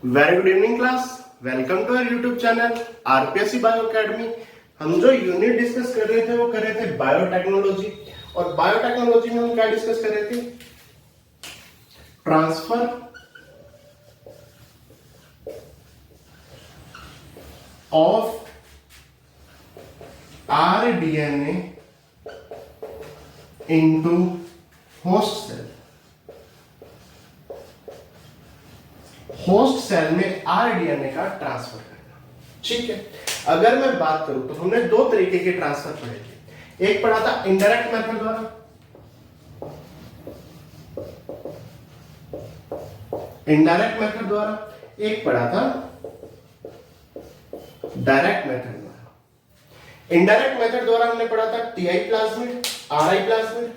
Very good evening class. Welcome to our YouTube channel RPSC bio academy. हम जो unit discuss कर रहे थे वो कर रहे थे बायोटेक्नोलॉजी। और बायोटेक्नोलॉजी में हम क्या डिस्कस कर रहे थे? Transfer of rDNA into host cell. Host cell में आरडीएनए का ट्रांसफर करना। ठीक है, अगर मैं बात करूं तो हमने दो तरीके के ट्रांसफर पढ़े थे। एक पढ़ा था इनडायरेक्ट मेथड द्वारा, एक पढ़ा था डायरेक्ट मेथड द्वारा। इनडायरेक्ट मेथड द्वारा हमने पढ़ा था TI plasmid, Ri plasmid.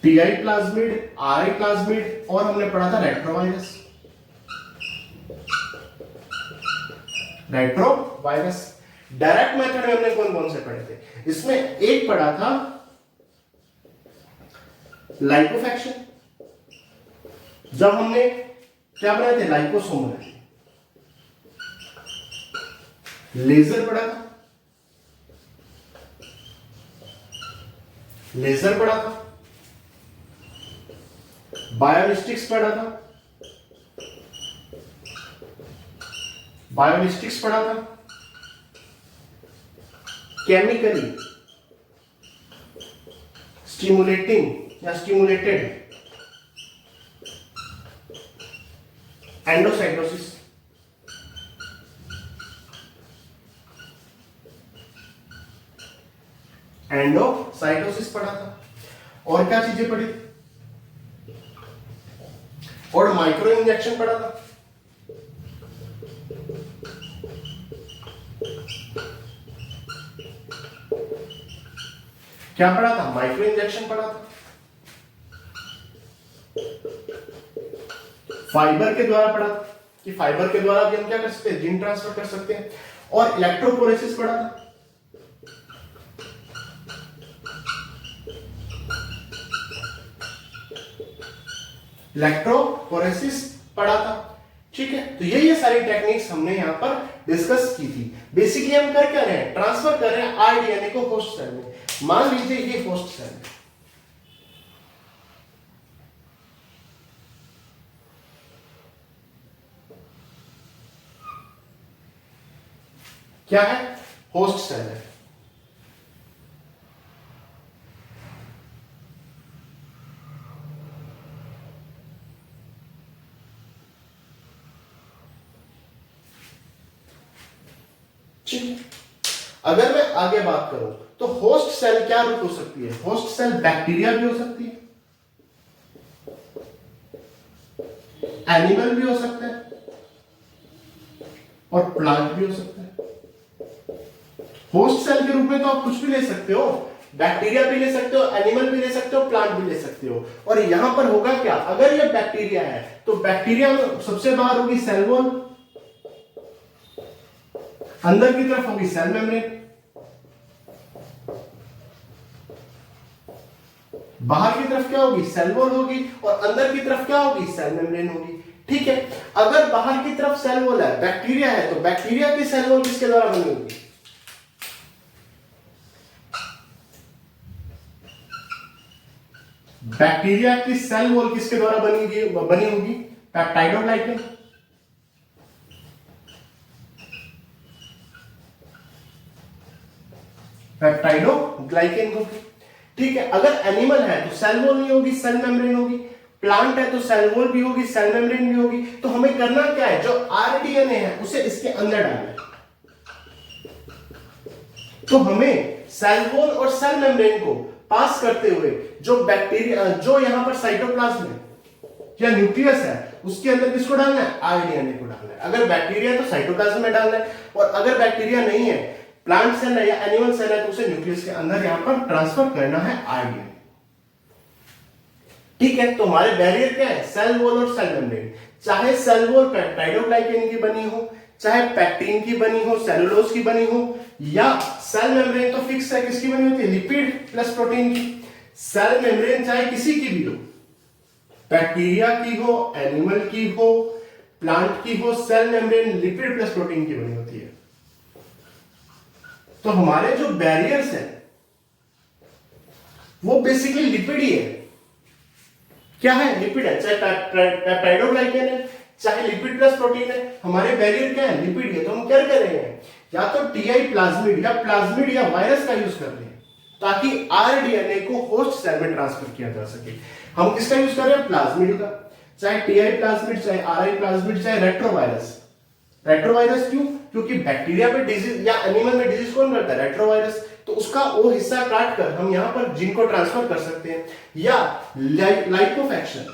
TI plasmid, Ri plasmid, और हमने पढ़ा था रेट्रोवायरस। डायरेक्ट मेथड में हमने कौन कौन से पढ़े थे? इसमें एक पढ़ा था लाइपोसक्शन, जब हमने क्या बनाए थे? लाइपोसोम बनाए। लेजर पढ़ा था, बायोलिस्टिक्स पढ़ा था, केमिकली स्टिमुलेटिंग या स्टिमुलेटेड एंडोसाइटोसिस, पढ़ा था। और क्या चीजें पढ़ी? और माइक्रो इंजेक्शन पढ़ा था। क्या पढ़ा था? माइक्रो इंजेक्शन पढ़ा था। फाइबर के द्वारा पढ़ा था कि फाइबर के द्वारा भी हम क्या कर सकते हैं? जीन ट्रांसफर कर सकते हैं। और इलेक्ट्रोपोरेसिस पढ़ा था। ठीक है, तो ये सारी टेक्निक्स हमने यहां पर डिस्कस की थी। बेसिकली हम कर क्या रहे हैं? ट्रांसफर कर रहे हैं आरडीएनए को होस्ट सेल में। मान लीजिए ये होस्ट सेल है, क्या है? होस्ट सेल है। अगर मैं आगे बात करूं तो होस्ट सेल क्या रूप हो सकती है? होस्ट सेल बैक्टीरिया भी हो सकती है, एनिमल भी हो सकता है, और प्लांट भी हो सकता है। होस्ट सेल के रूप में तो आप कुछ भी ले सकते हो, बैक्टीरिया भी ले सकते हो, एनिमल भी ले सकते हो, प्लांट भी ले सकते हो। और यहां पर होगा क्या? अगर ये बैक्टीरिया है तो बैक्टीरिया में सबसे बाहर होगी सेल वॉल, अंदर की तरफ होगी सेल मेम्ब्रेन, बाहर की तरफ क्या होगी? सेल वॉल होगी, और अंदर की तरफ क्या होगी? सेल मेम्ब्रेन होगी। ठीक है, अगर बाहर की तरफ सेल वॉल है, बैक्टीरिया है, तो बैक्टीरिया की सेल वॉल किसके द्वारा बनी होगी? बैक्टीरिया की सेल वॉल किसके द्वारा बनी होगी? पेप्टाइडोग्लाइकन। होगी। ठीक है, अगर एनिमल है तो सेल वॉल नहीं होगी, सेल मेम्ब्रेन होगी। प्लांट है तो सेल वॉल भी होगी, सेल मेम्ब्रेन भी होगी। तो हमें करना क्या है? जो आरडीएनए है उसे इसके अंदर डालना है। तो हमें सेल वॉल और सेल मेम्ब्रेन को पास करते हुए जो बैक्टीरिया, जो यहां पर साइटोप्लाज्म है या न्यूक्लियस है, उसके अंदर किसको डालना है? आरडीएनए को डालना है। अगर बैक्टीरिया है तो साइटोप्लाज्म में डालना है, और अगर बैक्टीरिया नहीं है, प्लांट सेल है या एनिमल सेल है, तो उसे न्यूक्लियस के अंदर यहां पर ट्रांसफर करना है आरडीएनए। ठीक है, तो हमारे बैरियर क्या है? सेल वॉल और सेल मेम्ब्रेन। चाहे सेल वॉल पेप्टाइडोग्लाइकन की बनी हो, चाहे पैक्टीन की बनी हो, सेलुलोज की बनी हो, या सेल मेम्ब्रेन तो फिक्स है, किसकी बनी होती है, लिपिड प्लस प्रोटीन की। सेल मेम्ब्रेन चाहे किसी की भी हो, बैक्टीरिया की हो, एनिमल की हो, प्लांट की हो, cell membrane lipid plus protein की बनी होती है। तो हमारे जो बैरियर्स हैं वो बेसिकली लिपिड ही है। क्या है, लिपिड है, चाहे पेप्टाइडोग्लाइकन है, चाहे लिपिड प्लस प्रोटीन है, हमारे बैरियर क्या है, लिपिड है। तो हम क्या कर रहे हैं, या तो टीआई प्लाज्मिड या वायरस का यूज कर रहे हैं ताकि आरडीएनए को होस्ट सेल में ट्रांसफर किया जा सके। हम किसका यूज कर रहे हैं, प्लाज्मिड का, चाहे टीआई प्लाज्मिड, चाहे आरआई प्लाज्मिड, चाहे रेट्रोवायरस। रेट्रोवायरस क्यों, क्योंकि बैक्टीरिया पे डिजीज या एनिमल में डिजीज कौन करता है, रेट्रोवायरस। तो उसका वो हिस्सा काट कर हम यहां पर जीन को ट्रांसफर कर सकते हैं। या लाइपोफैक्शन,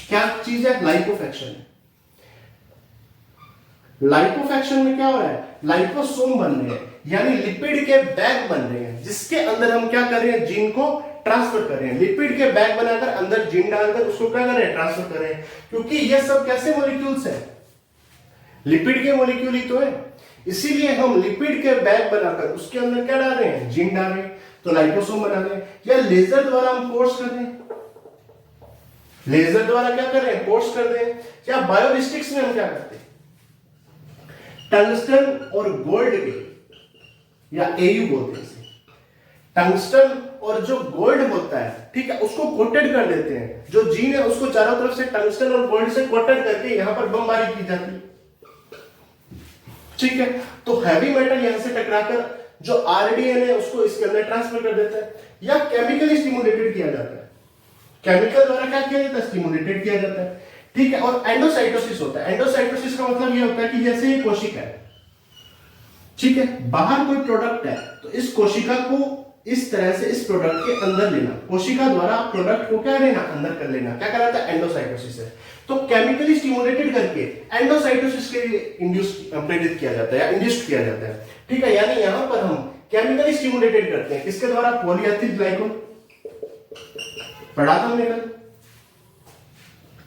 क्या चीज है, लाइपोफैक्शन। लाइपोफैक्शन में क्या हो रहा है, लाइपोसोम बन रहे हैं, यानी लिपिड के बैग बन रहे हैं, जिसके अंदर हम क्या कर रहे हैं, जीन को ट्रांसफर कर रहे हैं। लिपिड के बैग बनाकर अंदर जीन डालकर उसको क्या कर रहे हैं, ट्रांसफर कर रहे हैं। क्योंकि ये सब कैसे मॉलिक्यूल्स हैं, लिपिड के मॉलिक्यूल ही तो है, इसीलिए हम लिपिड के बैग बनाकर उसके अंदर क्या डाल रहे हैं, जीन डाल रहे हैं, तो लाइपोसोम बना रहे हैं। या लेजर द्वारा हम कोर्स कर रहे हैं, लेजर द्वारा क्या कर रहे हैं, कोर्स कर रहे हैं। या बायोलिस्टिक्स में हम क्या करते हैं, टंगस्टन और गोल्ड के, या एयू बोलते हैं इसे, टंगस्टन और जो गोल्ड होता है, ठीक है, उसको कोटेड कर देते हैं। जो जीन है उसको चारों तरफ से टंगस्टन और गोल्ड से कोटेड करके यहां पर बमबारी की जाती है, ठीक है। तो हैवी मेटल यहां से टकराकर जो आरडीएनए है उसको इसके अंदर ट्रांसफर कर देता है। या केमिकली स्टिमुलेटेड किया जाता है, केमिकल द्वारा क्या किया जाता है, स्टिमुलेटेड किया जाता है, ठीक है। और एंडोसाइटोसिस होता है। एंडोसाइटोसिस का मतलब ये होता है कि जैसे ये कोशिका है, ठीक है, बाहर कोई प्रोडक्ट है तो इस कोशिका को इस तरह से इस प्रोडक्ट के अंदर लेना, कोशिका द्वारा प्रोडक्ट को क्या लेना, अंदर कर लेना, क्या कहलाता है, एंडोसाइटोसिस है। तो केमिकली स्टिमुलेटेड करके एंडोसाइटोसिस के लिए इंड्यूस प्रेरित किया जाता है या इंड्यूस्ड किया जाता है, ठीक है। यानी यहां पर हम केमिकली स्टिमुलेटेड करते हैं, किसके द्वारा, पॉलीएथिल ग्लाइकोल, पढ़ा था हमने कल,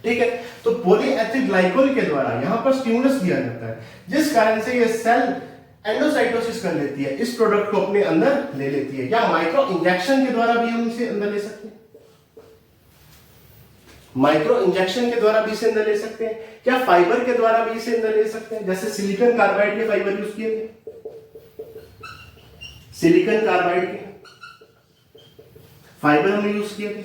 ठीक है। तो पॉलीएथिल ग्लाइकोल के द्वारा यहां पर स्टिमुलस दिया जाता है, जिस कारण से ये सेल एंडोसाइटोसिस कर लेती है, इस प्रोडक्ट को अपने अंदर ले लेती है। या माइक्रो इंजेक्शन के द्वारा भी हम इसे अंदर ले सकते हैं, माइक्रो इंजेक्शन के द्वारा भी इसे अंदर ले सकते हैं। क्या फाइबर के द्वारा भी इसे अंदर ले सकते हैं, जैसे सिलिकॉन कार्बाइड के फाइबर यूज किए थे, सिलिकॉन कार्बाइड के फाइबर हमने यूज किए थे।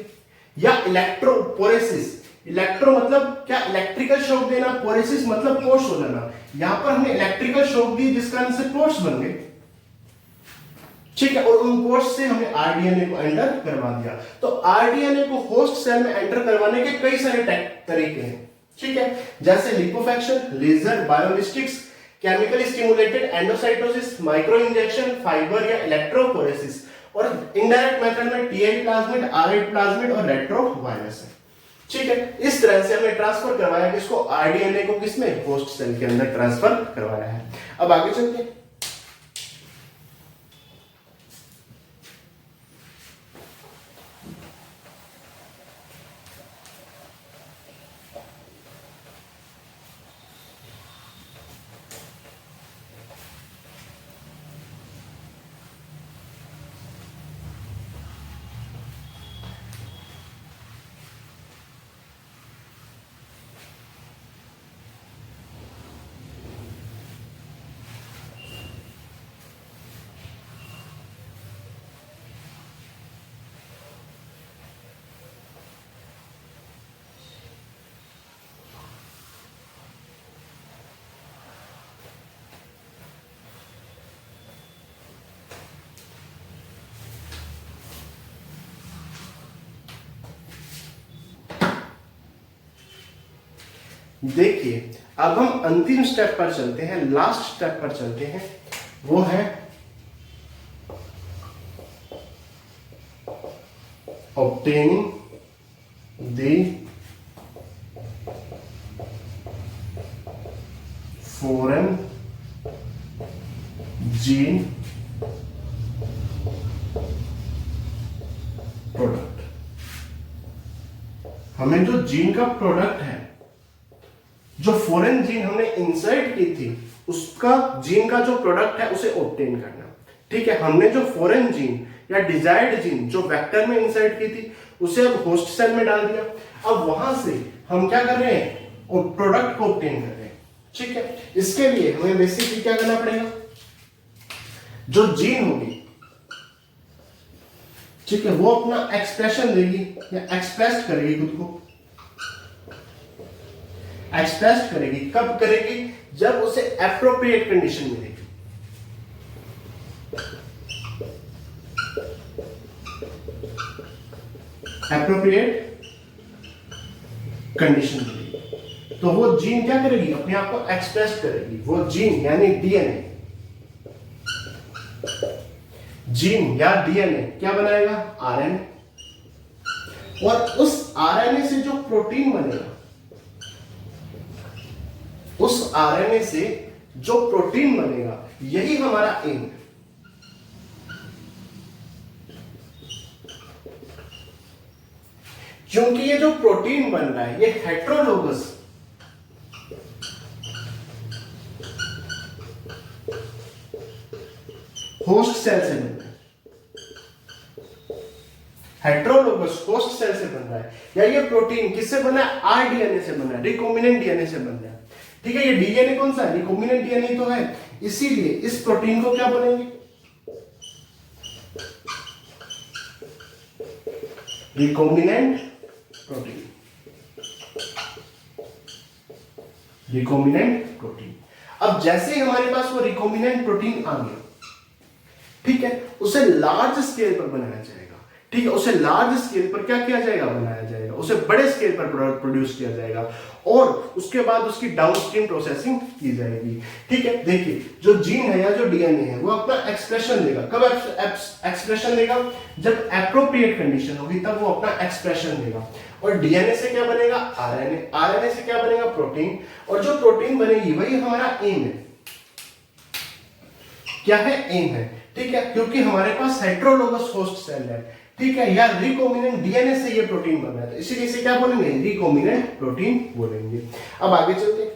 या इलेक्ट्रोपोरेसिस, इलेक्ट्रो मतलब क्या, इलेक्ट्रिकल शॉक देना, पोरेसिस मतलब पोर्स हो जाना। यहां पर हमने इलेक्ट्रिकल शॉक दी जिस कारण से पोर्स बन गए, ठीक है। और उन पोर्स से हमने आरडीएनए को एंटर करवा दिया। तो आरडीएनए को होस्ट सेल में एंटर करवाने के कई सारे तरीके हैं, ठीक है, जैसे lipofection, laser, biolistics, chemically stimulated, endocytosis, micro injection, fibre या इलेक्ट्रोपोरेसिस, और इनडायरेक्ट मेथड में टीआई प्लाज्मिड, आरआई प्लाज्मिड और रेट्रोवायरस है, ठीक है। इस तरह से हमने ट्रांसफर करवाया किसको, आरडीएनए को, किसमें, होस्ट सेल के अंदर ट्रांसफर करवाया है। अब आगे चलते हैं। देखिए अब हम अंतिम स्टेप पर चलते हैं, लास्ट स्टेप पर चलते हैं, वो है obtaining the foreign gene product. हमें जो जीन का प्रोडक्ट है, जो फॉरेन जीन हमने इंसर्ट की थी उसका जीन का जो प्रोडक्ट है उसे ऑब्टेन करना। ठीक है, हमने जो फॉरेन जीन या डिजायर्ड जीन जो वेक्टर में इंसर्ट की थी उसे अब होस्ट सेल में डाल दिया। अब वहां से हम क्या कर रहे हैं, और प्रोडक्ट को ऑब्टेन कर रहे हैं। ठीक है, इसके लिए हमें बेसिकली क्या करना पड़ेगा, जो जीन होगी, ठीक है, वो अपना एक्सप्रेशन देगी या एक्सप्रेस करेगी, खुद को एक्सप्रेस करेगी। कब करेगी, जब उसे एप्रोप्रिएट कंडीशन मिलेगी। एप्रोप्रिएट कंडीशन मिलेगी तो वो जीन क्या करेगी, अपने आप को एक्सप्रेस करेगी। वो जीन यानी डीएनए, जीन या डीएनए क्या बनाएगा, आरएनए। और उस आरएनए से जो प्रोटीन बनेगा, उस आरएनए से जो प्रोटीन बनेगा, यही हमारा एम है। क्योंकि ये जो प्रोटीन बन रहा है ये हेट्रोलोगस होस्ट सेल से बन रहा है, हेट्रोलोगस होस्ट सेल से बन रहा है। या ये प्रोटीन किससे बना है, आरडीएनए से बना है, रिकॉम्बिनेंट डीएनए से बन रहा है। ठीक है, ये डीएनए कौन सा है, रिकॉम्बिनेंट डीएनए तो है, इसीलिए इस प्रोटीन को क्या बनेंगे, रिकॉम्बिनेंट प्रोटीन, रिकॉम्बिनेंट प्रोटीन। अब जैसे ही हमारे पास वो रिकॉम्बिनेंट प्रोटीन आ गया, ठीक है, उसे लार्ज स्केल पर बनाया जाएगा। ठीक है, उसे लार्ज स्केल पर क्या किया जाएगा, बनाया जाएगा, उसे बड़े स्केल पर प्रोड्यूस किया जाएगा और उसके बाद उसकी डाउनस्ट्रीम प्रोसेसिंग की जाएगी। ठीक है, देखिए जो जीन है या जो डीएनए है वो अपना एक्सप्रेशन देगा। कब एक्सप्रेशन देगा, जब एप्रोप्रिएट कंडीशन होगी तब वो अपना एक्सप्रेशन देगा। और डीएनए से क्या बनेगा, आरएनए, आरएनए से क्या बनेगा, प्रोटीन, और जो प्रोटीन बनेगी वही हमारा एम है। क्या है, एम है। ठीक है, क्योंकि हमारे पास हेट्रोलोगस होस्ट सेल है, ठीक है, या रिकॉम्बिनेंट डीएनए से ये प्रोटीन बन रहा है, इसीलिए इसे क्या बोलेंगे, रिकॉम्बिनेंट प्रोटीन बोलेंगे। अब आगे चलते हैं।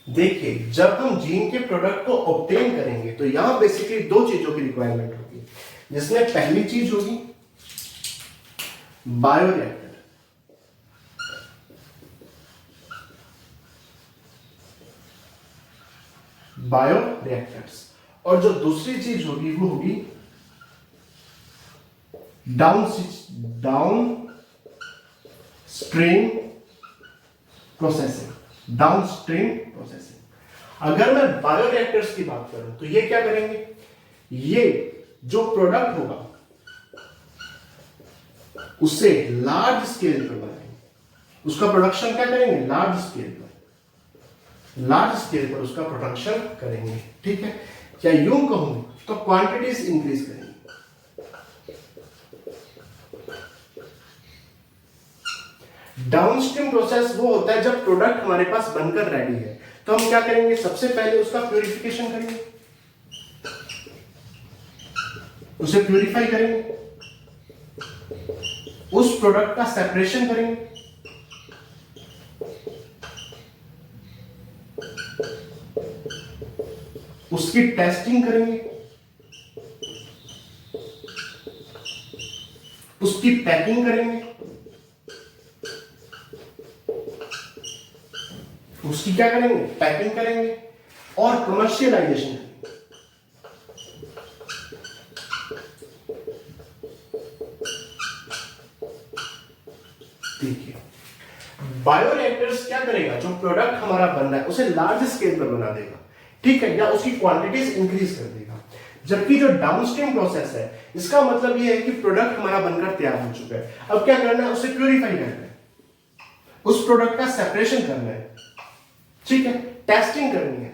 देखिए, जब हम जीन के प्रोडक्ट को ऑब्टेन करेंगे तो यहां बेसिकली दो चीजों की रिक्वायरमेंट होगी, जिसमें पहली चीज होगी बायोरिएक्टर, बायोरिएक्टर्स, और जो दूसरी चीज होगी वो होगी down stream processing, downstream processing. अगर मैं बायोरिएक्टर्स की बात करूं तो ये क्या करेंगे, ये जो प्रोडक्ट होगा उसे लार्ज स्केल पर बनाएंगे, उसका प्रोडक्शन क्या करेंगे, लार्ज स्केल पर, लार्ज स्केल पर उसका प्रोडक्शन करेंगे। ठीक है, क्या यूं कहूं तो क्वांटिटीज इंक्रीज करेंगे। डाउनस्ट्रीम प्रोसेस वो होता है जब प्रोडक्ट हमारे पास बनकर रेडी है तो हम क्या करेंगे, सबसे पहले उसका प्यूरिफिकेशन करेंगे, उसे प्यूरिफाई करेंगे, उस प्रोडक्ट का सेपरेशन करेंगे, उसकी टेस्टिंग करेंगे, उसकी पैकिंग करेंगे, उसकी क्या करेंगे, पैकिंग करेंगे, और कमर्शियलाइजेशन करेंगे। देखिए, बायोरिएक्टर्स क्या करेगा, जो प्रोडक्ट हमारा बन रहा है उसे लार्ज स्केल पर बना देगा, ठीक है, या उसकी क्वांटिटीज इंक्रीज कर देगा। जबकि जो डाउनस्ट्रीम प्रोसेस है इसका मतलब ये है कि प्रोडक्ट हमारा बनकर तैयार हो चुका है, अब क्या करना है, उसे प्यूरिफाई करना है, उस प्रोडक्ट का सेपरेशन करना है, ठीक है, टेस्टिंग करनी है,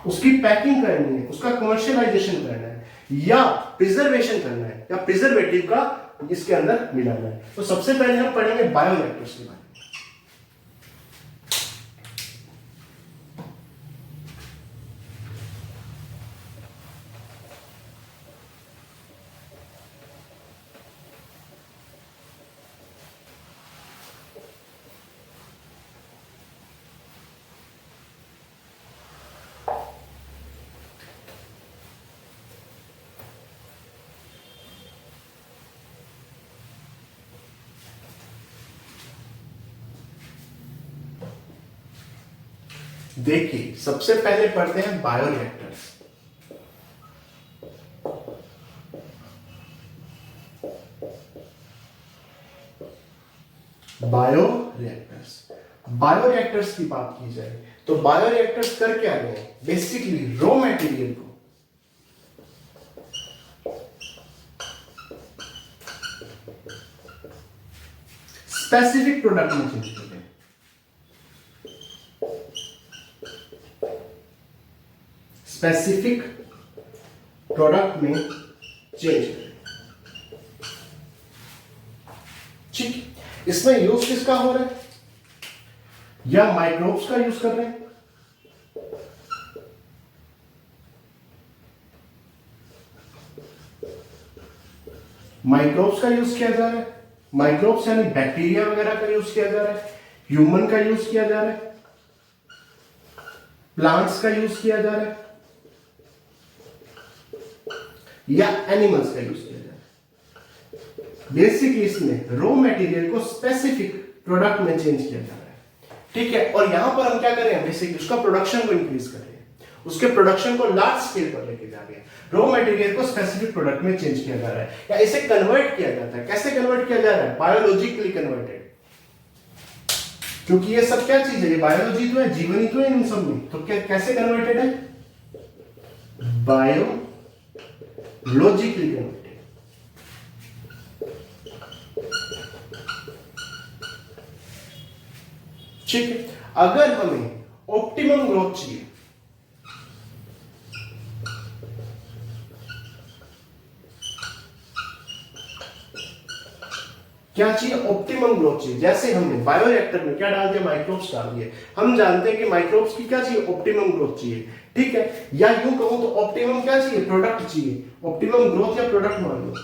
उसकी पैकिंग करनी है, उसका कमर्शियलाइजेशन करना है, या प्रिजर्वेशन करना है, या प्रिजर्वेटिव का इसके अंदर मिलाना है। तो सबसे पहले हम पढ़ेंगे बायोरिएक्टर्स के बारे में। देखिए सबसे पहले पढ़ते हैं बायोरिएक्टर्स। बायोरिएक्टर्स की बात की जाए तो बायोरिएक्टर्स कर क्या रहे हैं, बेसिकली रॉ मटेरियल को स्पेसिफिक प्रोडक्ट में चेंज करते हैं। स्पेसिफिक प्रोडक्ट में चेंज करें, ठीक। इसमें यूज किसका हो रहा है, या माइक्रोब्स का यूज कर रहे हैं, माइक्रोब्स का यूज किया जा रहा है, माइक्रोब्स यानी बैक्टीरिया वगैरह का यूज किया जा रहा है, ह्यूमन का यूज किया जा रहा है, प्लांट्स का यूज किया जा रहा है, या एनिमल्स का यूज किया जा रहा है। बेसिकली इसमें रॉ मटेरियल को स्पेसिफिक प्रोडक्ट में चेंज किया जा रहा है, ठीक है। और यहां पर हम क्या कर रहे हैं, बेसिकली उसका प्रोडक्शन को इंक्रीज कर रहे हैं, उसके प्रोडक्शन को लार्ज स्केल पर लेके जा रहे हैं, रॉ मटेरियल को स्पेसिफिक प्रोडक्ट में चेंज किया जा रहा है, या इसे कन्वर्ट किया जाता है। कैसे कन्वर्ट किया जा रहा है, बायोलॉजिकली कन्वर्टेड, क्योंकि ये सब क्या चीज है, ये बायोलॉजी तो है, जीवन ही तो है इन सब में, तो क्या कैसे कन्वर्टेड है, बायोलॉजिकली कन्वर्टेड। ठीक है, अगर हमें ऑप्टिमम ग्रोथ चाहिए, क्या चाहिए, ऑप्टिमम ग्रोथ चाहिए। जैसे हमने बायोरिएक्टर में क्या डाल दिया, माइक्रोब्स डाल दिए, हम जानते हैं कि माइक्रोब्स की क्या चाहिए, ऑप्टिमम ग्रोथ चाहिए, ठीक है। या यूं कहूं तो ऑप्टिमम क्या चाहिए, प्रोडक्ट चाहिए, ऑप्टिमम ग्रोथ या प्रोडक्ट मान लो।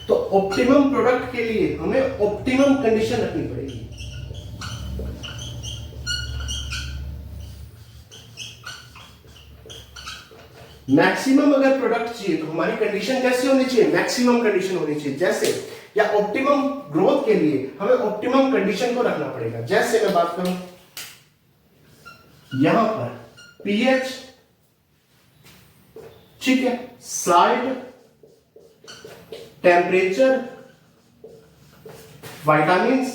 तो ऑप्टिमम प्रोडक्ट के लिए हमें ऑप्टिमम कंडीशन रखनी पड़ेगी। मैक्सिमम अगर प्रोडक्ट चाहिए तो हमारी कंडीशन कैसी होनी चाहिए, मैक्सिमम कंडीशन होनी चाहिए। जैसे या ऑप्टिमम ग्रोथ के लिए हमें ऑप्टिमम कंडीशन को रखना पड़ेगा। जैसे मैं बात करूं यहां पर पीएच, ठीक है, साइड, टेम्परेचर, विटामिन्स,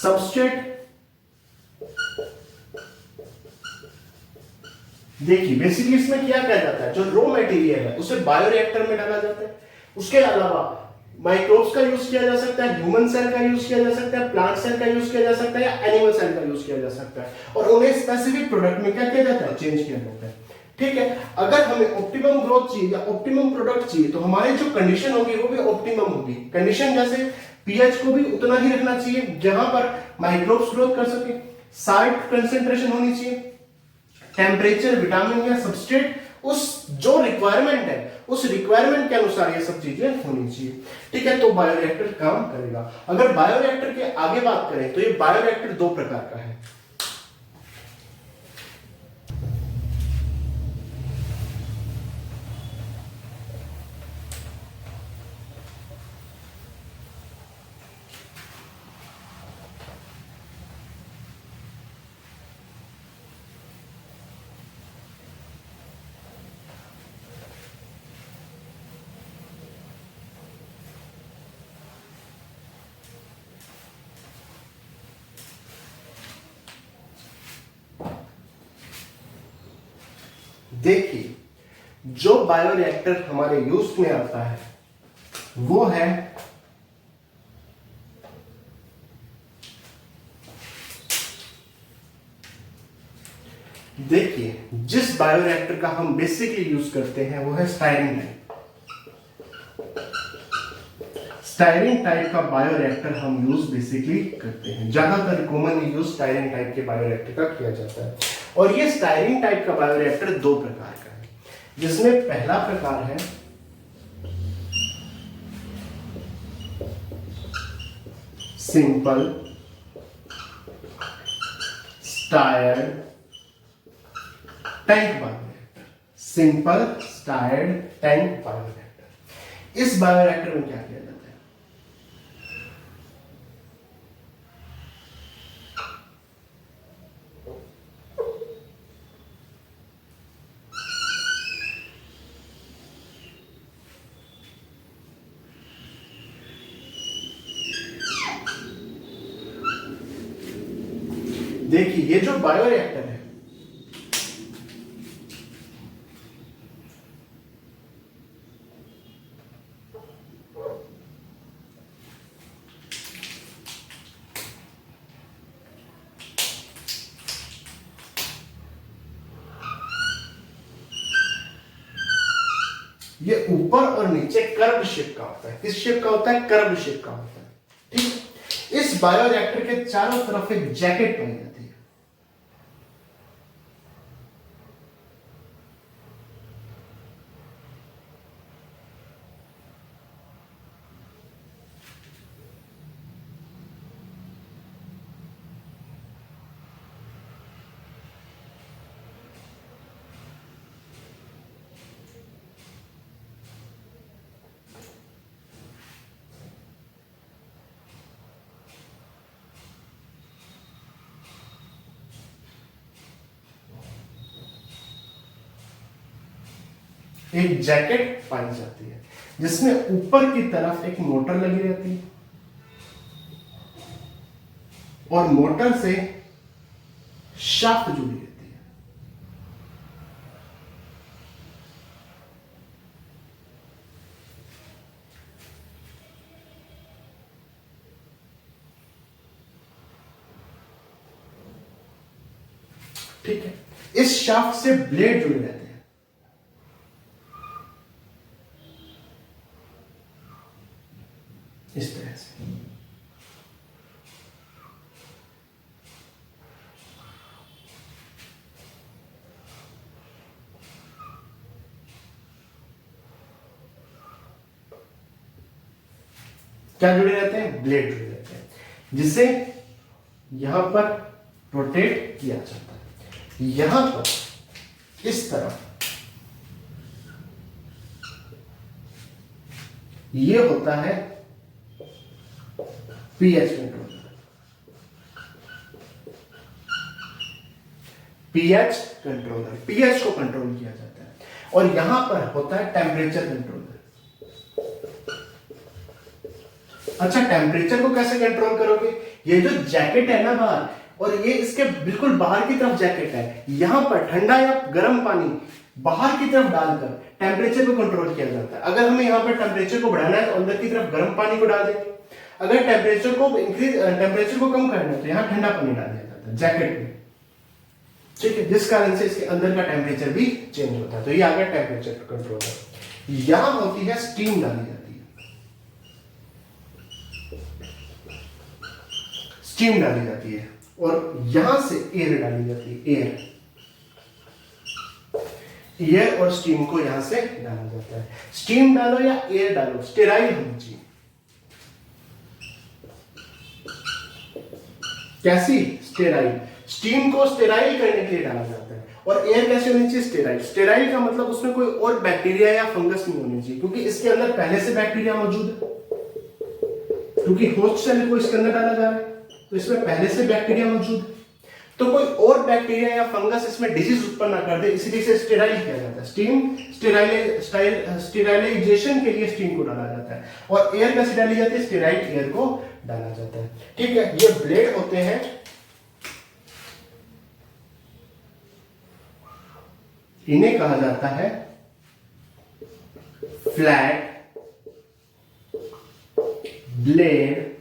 सबस्ट्रेट। देखिए बेसिकली इसमें क्या किया जाता है, जो रॉ मटेरियल है उसे बायोरिएक्टर में डाला जाता है। उसके अलावा माइक्रोब्स का यूज किया जा सकता है, ह्यूमन सेल का यूज किया जा सकता है, प्लांट सेल का यूज किया जा सकता है, या एनिमल सेल का यूज किया जा सकता है, और उन्हें स्पेसिफिक प्रोडक्ट में क्या किया जाता है, चेंज किया जाता है, ठीक है। अगर हमें ऑप्टिमम ग्रोथ चाहिए या ऑप्टिमम प्रोडक्ट चाहिए तो हमारी जो कंडीशन होगी वो भी ऑप्टिमम होगी। कंडीशन जैसे पीएच को भी उतना ही रखना चाहिए जहां पर माइक्रोब्स ग्रोथ कर सके, साइड कंसेंट्रेशन होनी चाहिए, टेम्परेचर, विटामिन या सबस्ट्रेट उस जो रिक्वायरमेंट है उस रिक्वायरमेंट के अनुसार ये सब चीजें होनी चाहिए, ठीक है। तो बायोरिएक्टर काम करेगा। अगर बायोरिएक्टर के आगे बात करें तो ये बायोरिएक्टर दो प्रकार का है। देखिए, जो बायोरिएक्टर हमारे यूज में आता है वो है देखिए, जिस बायोरिएक्टर का हम बेसिकली यूज करते हैं वो है स्टायरीन टाइप। स्टायरीन टाइप का बायोरिएक्टर हम यूज बेसिकली करते हैं। ज्यादातर कॉमनली यूज स्टायरीन टाइप के बायोरिएक्टर का किया जाता है। और ये स्टायरीन टाइप का बायोरिएक्टर दो प्रकार का है, जिसमें पहला प्रकार है simple stirred tank bioreactor. Simple stirred tank bioreactor. इस बायोरिएक्टर में क्या किया जाता है? देखिए, ये जो बायोरिएक्टर है ये ऊपर और नीचे कर्व शेप का होता है। किस शेप का होता है? कर्व शेप का होता है। ठीक है। इस बायोरिएक्टर के चारों तरफ एक जैकेट बनी जाती है। एक जैकेट पाई जाती है जिसमें ऊपर की तरफ एक मोटर लगी रहती है और मोटर से शाफ्ट जुड़ी रहती है। ठीक है। इस शाफ्ट से ब्लेड जुड़े रहते हैं। इस तरह से क्या जुड़े रहते हैं? ब्लेड जुड़े रहते हैं, जिसे यहां पर रोटेट किया जाता है। यहां पर इस तरफ ये होता है pH controller. PH controller, pH को कंट्रोल किया जाता है। और यहां पर होता है टेम्परेचर कंट्रोलर। अच्छा, टेम्परेचर को कैसे कंट्रोल करोगे? ये जो जैकेट है ना बाहर, और ये इसके बिल्कुल बाहर की तरफ जैकेट है, यहां पर ठंडा या गर्म पानी बाहर की तरफ डालकर टेम्परेचर को कंट्रोल किया जाता है। अगर हमें यहां पर टेम्परेचर को बढ़ाना है तो अंदर की तरफ गर्म पानी को डाल देंगे। अगर टेम्परेचर को कम करना है तो यहां ठंडा पानी डाल दिया जाता है जैकेट में। ठीक है, जिस कारण से इसके अंदर का टेम्परेचर भी चेंज होता है। तो ये आ गया टेम्परेचर कंट्रोलर। यहां होती है स्टीम डाली जाती है। स्टीम डाली जाती है और यहां से एयर डाली जाती है। एयर और स्टीम को यहां से डाला जाता है। स्टीम डालो या एयर डालो, स्टेराइल होनी चाहिए। कैसी? स्टेराइल। स्टीम को स्टेराइल करने के लिए डाला जाता है। और एयर कैसे होनी चाहिए? स्टेराइल। स्टेराइल का मतलब उसमें कोई और बैक्टीरिया या फंगस नहीं होनी चाहिए, क्योंकि इसके अंदर पहले से बैक्टीरिया मौजूद है। क्योंकि होस्ट सेल को इसके अंदर डाला जा रहा है तो इसमें पहले से बैक्टीरिया मौजूद है, तो कोई और बैक्टीरिया या फंगस इसमें डिजीज उत्पन्न ना कर दे, इसलिए इसे स्टेराइल किया जाता है। स्टेराइलाइजेशन के लिए स्टीम को डाला जाता है। और एयर कैसे डाली जाती है? स्टेराइल एयर को डाला जाता है। ठीक है, ये ब्लेड होते हैं। इन्हें कहा जाता है फ्लैट ब्लेड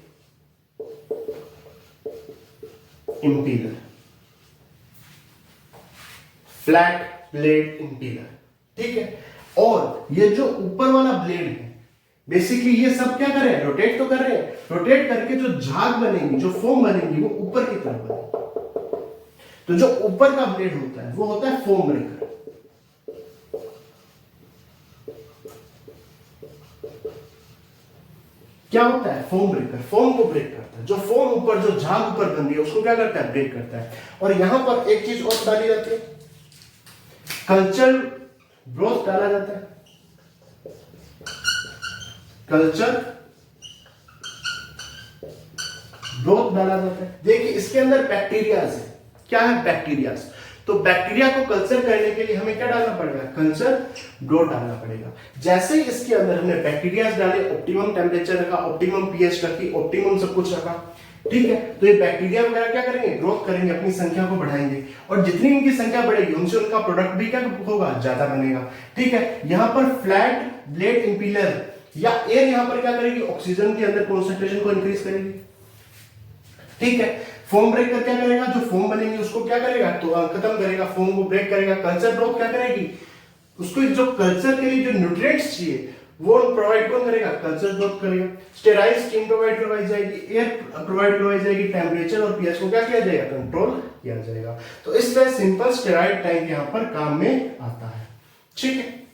इंपीलर। फ्लैट ब्लेड इंपीलर, ठीक है। और ये जो ऊपर वाला ब्लेड है, बेसिकली ये सब क्या कर रहे हैं, रोटेट तो कर रहे हैं। रोटेट करके जो झाग बनेगी, जो फोम बनेगी, वो ऊपर की तरफ बनेगी। तो जो ऊपर का ब्लेड होता है वो होता है फोम ब्रेकर। क्या होता है, फोम ब्रेकर, फोम को ब्रेक करता है। जो फोम ऊपर, जो झाग ऊपर बन रही है उसको क्या करता है, ब्रेक करता है। और यहां पर एक चीज और डाली जाती है, कल्चर ब्रोथ डाला जाता है। कल्चर ब्रोथ डाला जाता है। देखिए इसके अंदर बैक्टीरियाज है। क्या है, बैक्टीरियाज। तो बैक्टीरिया को कल्चर करने के लिए हमें क्या डालना पड़ेगा, कल्चर ब्रोथ डालना पड़ेगा। जैसे ही इसके अंदर हमने बैक्टीरियाज डाले, ऑप्टिमम टेम्परेचर रखा, ऑप्टिमम पीएच रखी, ऑप्टिमम सब कुछ रखा, ठीक है, तो ये बैक्टीरिया वगैरह क्या करेंगे, ग्रोथ करेंगे, अपनी संख्या को बढ़ाएंगे। और जितनी इनकी संख्या बढ़ेगी उनसे उनका प्रोडक्ट भी क्या होगा, ज्यादा बनेगा, ठीक है। यहां पर फ्लैट ब्लेड इंपीलर या एयर यहां पर क्या करेगी, ऑक्सीजन के अंदर कॉन्सेंट्रेशन को इंक्रीज करेगी, ठीक है। फोम ब्रेकर क्या करेगा, जो फोम बनेगी उसको क्या करेगा, तो खत्म करेगा, फोम को ब्रेक करेगा। कल्चर ब्रोथ क्या करेगी, उसको जो कल्चर के लिए जो न्यूट्रिएंट्स चाहिए वो प्रोवाइड कौन करेगा, कल्चर ब्रोथ करेगा। स्टेराइल स्टीम प्रोवाइड करवाई जाएगी, एयर प्रोवाइड करवाई जाएगी, टेम्परेचर और पीएच को क्या किया जाएगा, कंट्रोल किया जाएगा। तो इस तरह सिंपल स्टेराइल टैंक यहां पर काम में आता है, ठीक है।